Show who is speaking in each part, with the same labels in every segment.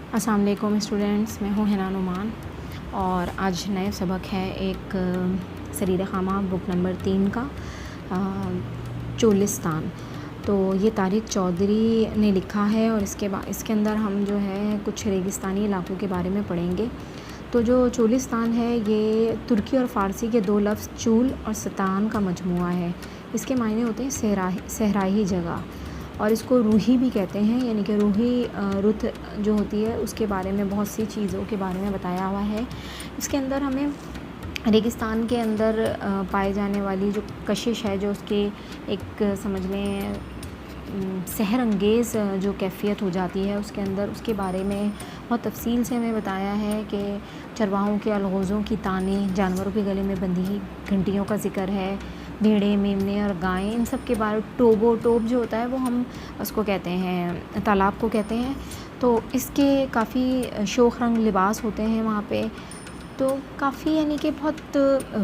Speaker 1: السلام علیکم اسٹوڈنٹس، میں ہوں حنا نعمان اور آج نئے سبق ہے ایک سریر خامہ بک نمبر 3 کا چولستان۔ تو یہ طارق چودھری نے لکھا ہے اور اس کے اندر ہم جو ہے کچھ ریگستانی علاقوں کے بارے میں پڑھیں گے۔ تو جو چولستان ہے یہ ترکی اور فارسی کے دو لفظ چول اور ستان کا مجموعہ ہے۔ اس کے معنی ہوتے ہیں صحرائی جگہ، اور اس کو روحی بھی کہتے ہیں، یعنی کہ روحی رت جو ہوتی ہے اس کے بارے میں بہت سی چیزوں کے بارے میں بتایا ہوا ہے۔ اس کے اندر ہمیں ریگستان کے اندر پائے جانے والی جو کشش ہے، جو اس کے ایک سمجھ لیں سحر انگیز جو کیفیت ہو جاتی ہے اس کے اندر، اس کے بارے میں بہت تفصیل سے ہمیں بتایا ہے کہ چرواہوں کے الغوزوں کی تانیں، جانوروں کے گلے میں بندھی گھنٹیوں کا ذکر ہے، بھیڑیں، میمنے اور گائیں، ان سب کے بارے ٹوب جو ہوتا ہے وہ ہم اس کو کہتے ہیں تالاب کو کہتے ہیں۔ تو اس کے کافی شوخ رنگ لباس ہوتے ہیں وہاں پہ، تو کافی یعنی کہ بہت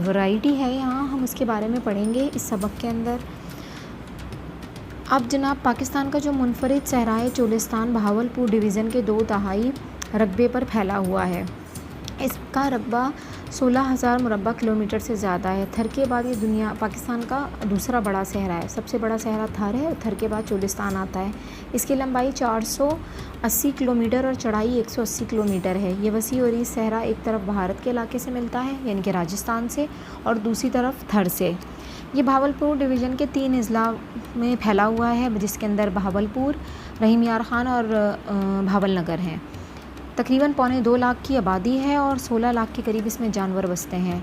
Speaker 1: ورائٹی ہے یہاں، ہم اس کے بارے میں پڑھیں گے اس سبق کے اندر۔ اب جناب، پاکستان کا جو منفرد صحرا ہے چولستان بہاولپور ڈویژن کے 2/3 رقبے پر پھیلا ہوا ہے۔ اس کا رقبہ 16,000 مربع کلومیٹر سے زیادہ ہے۔ تھر کے بعد یہ پاکستان کا دوسرا بڑا صحرا ہے۔ سب سے بڑا صحرا تھر ہے اور تھر کے بعد چولستان آتا ہے۔ اس کی لمبائی 480 کلومیٹر اور چڑھائی 180 کلومیٹر ہے۔ یہ وسیع اور یہ صحرا ایک طرف بھارت کے علاقے سے ملتا ہے، یعنی کہ راجستھان سے، اور دوسری طرف تھر سے۔ یہ بہاولپور ڈویژن کے 3 اضلاع میں پھیلا ہوا ہے، جس کے اندر بہاولپور، رحیم یار خان اور بھاول نگر ہیں۔ تقریباً 2.25 لاکھ کی آبادی ہے اور 16 لاکھ کے قریب اس میں جانور بستے ہیں۔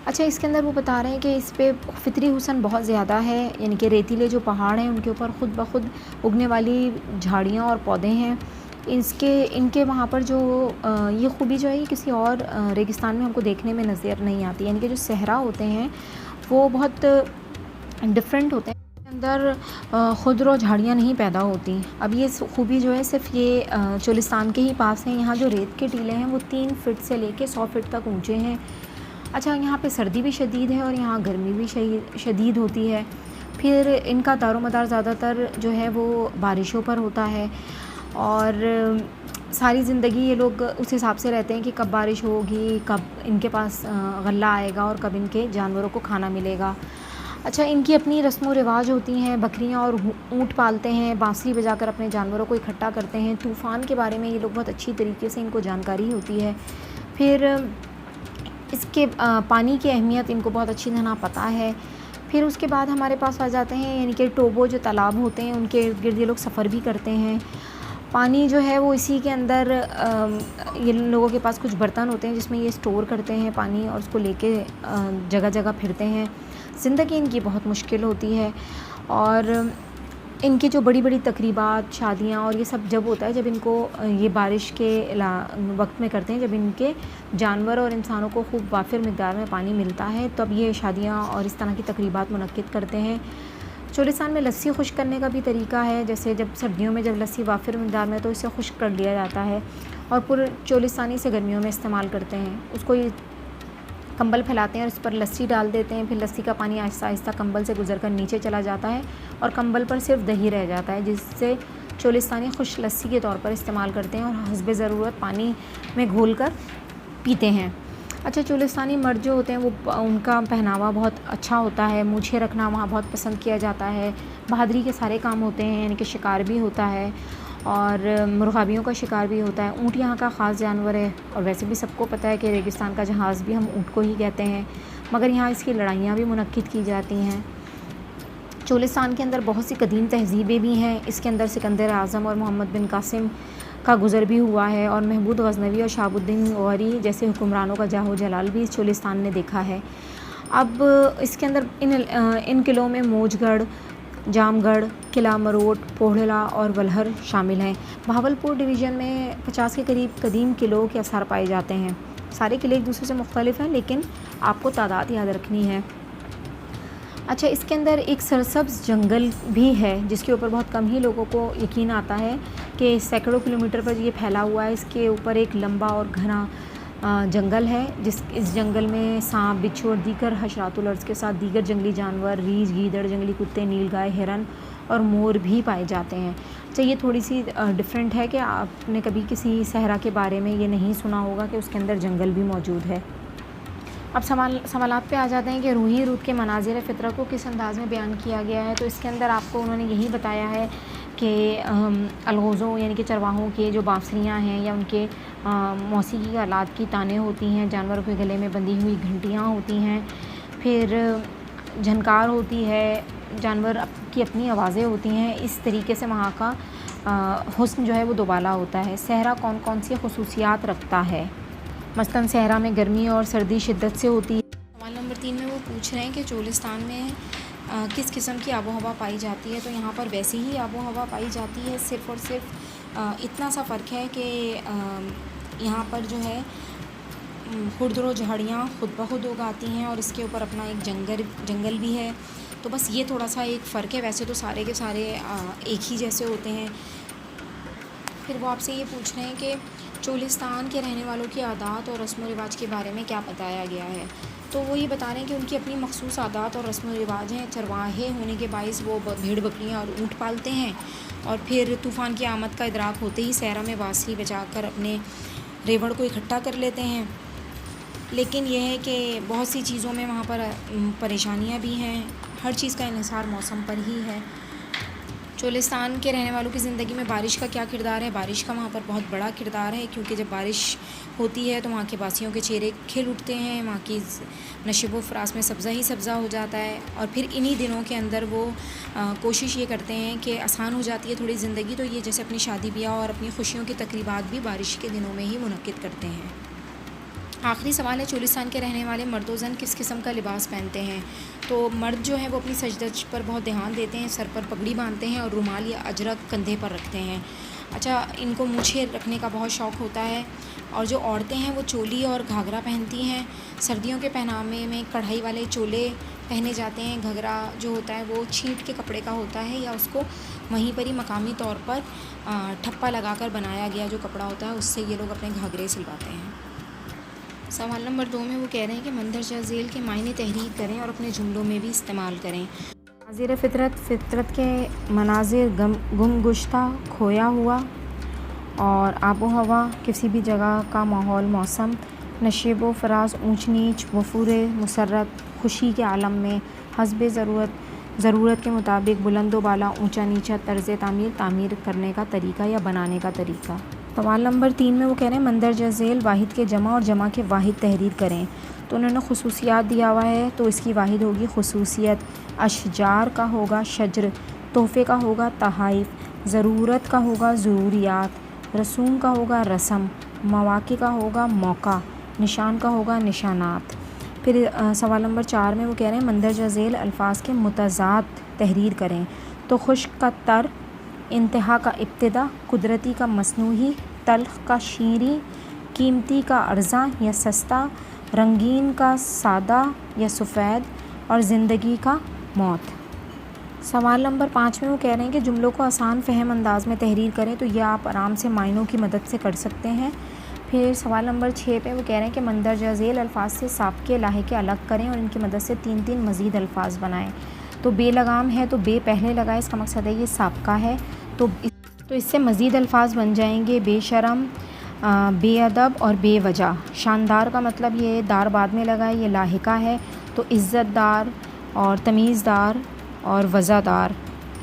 Speaker 1: اچھا، اس کے اندر وہ بتا رہے ہیں کہ اس پہ فطری حسن بہت زیادہ ہے، یعنی کہ ریتیلے جو پہاڑ ہیں ان کے اوپر خود بخود اگنے والی جھاڑیاں اور پودے ہیں۔ ان کے وہاں پر جو یہ خوبی جو ہے یہ کسی اور ریگستان میں ہم کو دیکھنے میں نظر نہیں آتی، یعنی کہ جو صحرا ہوتے ہیں وہ بہت ڈفرینٹ ہوتے ہیں، اس کے اندر خضر و جھاڑیاں نہیں پیدا ہوتی۔ اب یہ خوبی جو ہے صرف یہ چولستان کے ہی پاس ہے۔ یہاں جو ریت کے ٹیلے ہیں وہ 3 فٹ سے لے کے 100 فٹ تک اونچے ہیں۔ اچھا، یہاں پہ سردی بھی شدید ہے اور یہاں گرمی بھی شدید ہوتی ہے۔ پھر ان کا دار و مدار زیادہ تر جو ہے وہ بارشوں پر ہوتا ہے، اور ساری زندگی یہ لوگ اس حساب سے رہتے ہیں کہ کب بارش ہوگی، کب ان کے پاس غلہ آئے گا اور کب ان کے جانوروں کو کھانا ملے گا۔ اچھا، ان کی اپنی رسم و رواج ہوتی ہیں، بکریاں اور اونٹ پالتے ہیں، بانسری بجا کر اپنے جانوروں کو اکٹھا کرتے ہیں۔ طوفان کے بارے میں یہ لوگ بہت اچھی طریقے سے ان کو جانکاری ہوتی ہے۔ پھر اس کے پانی کی اہمیت ان کو بہت اچھی طرح پتہ ہے۔ پھر اس کے بعد ہمارے پاس آ جاتے ہیں، یعنی کہ ٹوبو جو تالاب ہوتے ہیں ان کے ارد گرد یہ لوگ سفر بھی کرتے ہیں۔ پانی جو ہے وہ اسی کے اندر یہ لوگوں کے پاس کچھ برتن ہوتے ہیں جس میں یہ اسٹور کرتے ہیں پانی، اور اس کو لے کے جگہ جگہ پھرتے ہیں۔ زندگی ان کی بہت مشکل ہوتی ہے، اور ان کی جو بڑی بڑی تقریبات، شادیاں اور یہ سب جب ہوتا ہے، جب ان کو یہ بارش کے وقت میں کرتے ہیں، جب ان کے جانور اور انسانوں کو خوب وافر مقدار میں پانی ملتا ہے، تب یہ شادیاں اور اس طرح کی تقریبات منعقد کرتے ہیں۔ چولستان میں لسی خشک کرنے کا بھی طریقہ ہے، جیسے جب سردیوں میں جب لسی وافر مقدار میں تو اسے خشک کر لیا جاتا ہے، اور چولستانی سے گرمیوں میں استعمال کرتے ہیں۔ اس کو یہ کمبل پھیلاتے ہیں اور اس پر لسی ڈال دیتے ہیں، پھر لسی کا پانی آہستہ آہستہ کمبل سے گزر کر نیچے چلا جاتا ہے اور کمبل پر صرف دہی رہ جاتا ہے، جس سے چولستانی خشک لسی کے طور پر استعمال کرتے ہیں اور حسب ضرورت پانی میں گھول کر پیتے ہیں۔ اچھا، چولستانی مرد جو ہوتے ہیں وہ ان کا پہناوا بہت اچھا ہوتا ہے، مونچھیں رکھنا وہاں بہت پسند کیا جاتا ہے۔ بہادری کے سارے کام ہوتے ہیں، یعنی کہ شکار بھی ہوتا ہے اور مرغابیوں کا شکار بھی ہوتا ہے۔ اونٹ یہاں کا خاص جانور ہے، اور ویسے بھی سب کو پتہ ہے کہ ریگستان کا جہاز بھی ہم اونٹ کو ہی کہتے ہیں، مگر یہاں اس کی لڑائیاں بھی منعقد کی جاتی ہیں۔ چولستان کے اندر بہت سی قدیم تہذیبیں بھی ہیں۔ اس کے اندر سکندر اعظم اور محمد بن قاسم کا گزر بھی ہوا ہے، اور محمود غزنوی اور شہاب الدین غوری جیسے حکمرانوں کا جاہ و جلال بھی اس چولستان نے دیکھا ہے۔ اب اس کے اندر ان قلعوں میں موج گڑھ، جام گڑھ، قلعہ مروٹ، پوہڑلا اور ولہر شامل ہیں۔ بہاولپور ڈویژن میں 50 کے قریب قدیم قلعوں کے آثار پائے جاتے ہیں۔ سارے قلعے ایک دوسرے سے مختلف ہیں، لیکن آپ کو تعداد یاد رکھنی ہے۔ اچھا، اس کے اندر ایک سرسبز جنگل بھی ہے جس کے اوپر بہت کم ہی لوگوں کو یقین آتا ہے کہ سینکڑوں کلومیٹر پر یہ پھیلا ہوا ہے۔ اس کے اوپر ایک لمبا اور گھنا جنگل ہے، اس جنگل میں سانپ، بچھو اور دیگر حشرات الارض کے ساتھ دیگر جنگلی جانور، ریچھ، گیدڑ، جنگلی کتے، نیل گائے، ہرن اور مور بھی پائے جاتے ہیں۔ اچھا، یہ تھوڑی سی ڈفرینٹ ہے کہ آپ نے کبھی کسی صحرا کے بارے میں یہ نہیں سنا ہوگا کہ اس کے اندر جنگل بھی موجود ہے۔ اب سوالات پہ آ جاتے ہیں کہ روحی روت کے مناظر فطرت کو کس انداز میں بیان کیا گیا ہے۔ تو اس کے اندر آپ کو انہوں نے یہی بتایا ہے کہ الغوزوں یعنی کہ چرواہوں کے جو بانسریاں ہیں یا ان کے موسیقی کے آلات کی تانیں ہوتی ہیں، جانوروں کے گلے میں بندھی ہوئی گھنٹیاں ہوتی ہیں، پھر جھنکار ہوتی ہے، جانور کی اپنی آوازیں ہوتی ہیں، اس طریقے سے وہاں کا حسن جو ہے وہ دوبالا ہوتا ہے۔ صحرا کون کون سی خصوصیات رکھتا ہے؟ مثلاً صحرا میں گرمی اور سردی شدت سے ہوتی ہے۔ سوال نمبر 3 میں وہ پوچھ رہے ہیں کہ چولستان میں کس قسم کی آب و ہوا پائی جاتی ہے۔ تو یہاں پر ویسی ہی آب و ہوا پائی جاتی ہے، صرف اور صرف اتنا سا فرق ہے کہ یہاں پر جو ہے خردرو جھاڑیاں خود بخود اگاتی ہیں اور اس کے اوپر اپنا ایک جنگل بھی ہے۔ تو بس یہ تھوڑا سا ایک فرق ہے، ویسے تو سارے کے سارے ایک ہی جیسے ہوتے ہیں۔ پھر وہ آپ سے یہ پوچھ رہے ہیں کہ چولستان کے رہنے والوں کی عادات اور رسم و رواج کے بارے میں کیا بتایا گیا ہے۔ تو وہ یہ بتا رہے ہیں کہ ان کی اپنی مخصوص عادات اور رسم و رواج ہیں۔ چرواہے ہونے کے باعث وہ بھیڑ بکریاں اور اونٹ پالتے ہیں، اور پھر طوفان کی آمد کا ادراک ہوتے ہی صحرا میں واسی بچا کر اپنے ریوڑ کو اکٹھا کر لیتے ہیں۔ لیکن یہ ہے کہ بہت سی چیزوں میں وہاں پر پریشانیاں بھی ہیں، ہر چیز کا انحصار موسم پر ہی ہے۔ چولستان کے رہنے والوں کی زندگی میں بارش کا کیا کردار ہے؟ بارش کا وہاں پر بہت بڑا کردار ہے، کیونکہ جب بارش ہوتی ہے تو وہاں کے واسیوں کے چہرے کھل اٹھتے ہیں، وہاں کی نشیب و فراز میں سبزہ ہی سبزہ ہو جاتا ہے، اور پھر انہی دنوں کے اندر وہ کوشش یہ کرتے ہیں کہ آسان ہو جاتی ہے تھوڑی زندگی، تو یہ جیسے اپنی شادی بیاہ اور اپنی خوشیوں کی تقریبات بھی بارش کے دنوں میں ہی منعقد کرتے ہیں۔ آخری سوال ہے، چولستان کے رہنے والے مرد و زن کس قسم کا لباس پہنتے ہیں؟ تو مرد جو ہیں وہ اپنی سجدج پر بہت دھیان دیتے ہیں، سر پر پگڑی باندھتے ہیں اور رومال یا اجرک کندھے پر رکھتے ہیں۔ اچھا، ان کو مونچھیں رکھنے کا بہت شوق ہوتا ہے، اور جو عورتیں ہیں وہ چولی اور گھاگھرا پہنتی ہیں۔ سردیوں کے پہناوے میں کڑھائی والے چولے پہنے جاتے ہیں۔ گھگھرا جو ہوتا ہے وہ چھینٹ کے کپڑے کا ہوتا ہے، یا اس کو وہیں پر ہی مقامی طور پر ٹھپا لگا کر بنایا گیا جو کپڑا ہوتا ہے اس سے یہ لوگ اپنے گھاگھرے سلواتے ہیں۔ سوال نمبر 2 میں وہ کہہ رہے ہیں کہ مندرجہ ذیل کے معنی تحریر کریں اور اپنے جملوں میں بھی استعمال کریں۔ مناظر فطرت کے مناظر گم گشتہ، کھویا ہوا، اور آب و ہوا، کسی بھی جگہ کا ماحول، موسم، نشیب و فراز، اونچ نیچ، وفور مسرت، خوشی کے عالم میں، حسب ضرورت کے مطابق، بلند و بالا، اونچا نیچا، طرز تعمیر کرنے کا طریقہ یا بنانے کا طریقہ۔ سوال نمبر 3 میں وہ کہہ رہے ہیں مندرجہ ذیل واحد کے جمع اور جمع کے واحد تحریر کریں۔ تو انہوں نے خصوصیات دیا ہوا ہے، تو اس کی واحد ہوگی خصوصیت، اشجار کا ہوگا شجر، تحفے کا ہوگا تحائف، ضرورت کا ہوگا ضروریات، رسوم کا ہوگا رسم، مواقع کا ہوگا موقع، نشان کا ہوگا نشانات۔ پھر سوال نمبر 4 میں وہ کہہ رہے ہیں مندرجہ ذیل الفاظ کے متضاد تحریر کریں۔ تو خشک کا تر، انتہا کا ابتدا، قدرتی کا مصنوعی، تلخ کا شیریں، قیمتی کا ارزاں یا سستا، رنگین کا سادہ یا سفید، اور زندگی کا موت۔ سوال نمبر 5 میں وہ کہہ رہے ہیں کہ جملوں کو آسان فہم انداز میں تحریر کریں۔ تو یہ آپ آرام سے معنوں کی مدد سے کر سکتے ہیں۔ پھر سوال نمبر 6 پہ وہ کہہ رہے ہیں کہ مندرجہ ذیل الفاظ سے سابقے لاحقے الگ کریں اور ان کی مدد سے 3 مزید الفاظ بنائیں۔ تو بے لگام ہے تو بے پہلے لگائے، اس کا مقصد ہے یہ سابقہ ہے، تو اس سے مزید الفاظ بن جائیں گے بے شرم، بے ادب اور بے وجہ۔ شاندار کا مطلب یہ ہے دار بعد میں لگائے، یہ لاحقہ ہے، تو عزت دار اور تمیز دار اور وزادار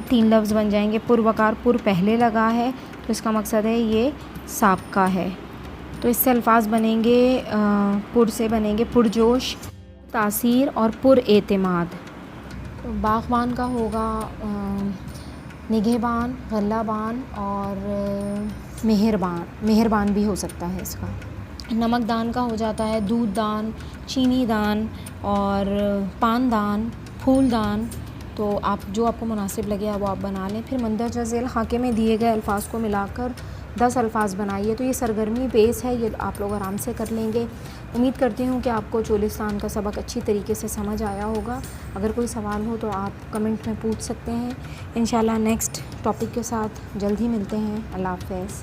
Speaker 1: 3 لفظ بن جائیں گے۔ پروقار، پر پہلے لگا ہے تو اس کا مقصد ہے یہ سابقہ ہے، تو اس سے الفاظ بنیں گے پر سے بنیں گے پرجوش، تاثیر اور پر اعتماد۔ تو باغبان کا ہوگا نگہبان، غلہ بان اور مہربان بھی ہو سکتا ہے اس کا۔ نمک دان کا ہو جاتا ہے دودھ دان، چینی دان اور پان دان، پھول دان۔ تو آپ جو آپ کو مناسب لگے وہ آپ بنا لیں۔ پھر مندرجہ ذیل خاکے میں دیے گئے الفاظ کو ملا کر 10 الفاظ بنائیے۔ تو یہ سرگرمی بیس ہے، یہ آپ لوگ آرام سے کر لیں گے۔ امید کرتی ہوں کہ آپ کو چولستان کا سبق اچھی طریقے سے سمجھ آیا ہوگا۔ اگر کوئی سوال ہو تو آپ کمنٹ میں پوچھ سکتے ہیں۔ انشاءاللہ نیکسٹ ٹاپک کے ساتھ جلد ہی ملتے ہیں۔ اللہ حافظ۔